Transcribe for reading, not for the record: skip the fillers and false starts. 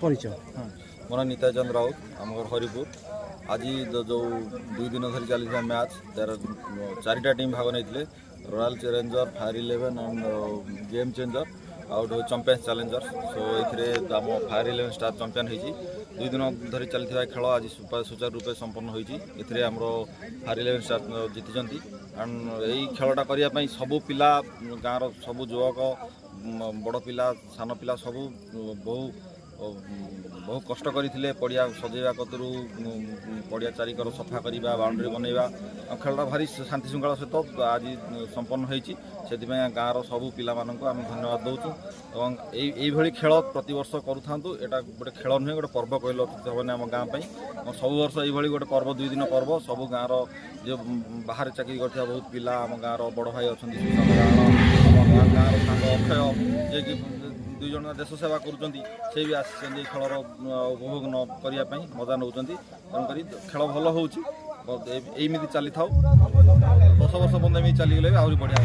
परिचय मोर निता चंद राउत आम घर हरिपुर आज जो 2 दिन धरी चली मैच तार 4टा टीम भाग नहीं royal challenger fire 11 and game changer out champions challenger so ये आम फायर 11 स्टार चैंपियन होती 2 दिन धरी चलता खेल आज सुचारू रूपे संपन्न होती फायर 11 स्टार जीति एंड यही खेलटा करने सबू पिला गाँव सबू युवक बड़ पिला सान पिला सबू बहुत कष्ट करते पड़िया सजेवा कतरू पड़िया चारिकर सफा करवा बाउंड्री बनइबा खेलटा भारी शांति श्रृंखला सहित आज संपन्न होती से गाँव सबू पिला आम धन्यवाद दौचु और यही खेल प्रत वर्ष करूँ यहाँ गोटे खेल नुहे गोटे पर्व कहले हेनी आम गाँव सब वर्ष ये गोटे पर्व 2 दिन पर्व सब गाँव जो बाहर चाकरी कर बहुत पिला आम गाँव बड़ भाई अच्छा गाँव सांग अक्षय जे कि 2 जन देश सेवा करुँच से भी आसी खेलर उपभोग न करने मजा नौ तेणुक खेल भल होमती चली था 10 वर्ष पर्यटन चलीगले आहरी बढ़िया।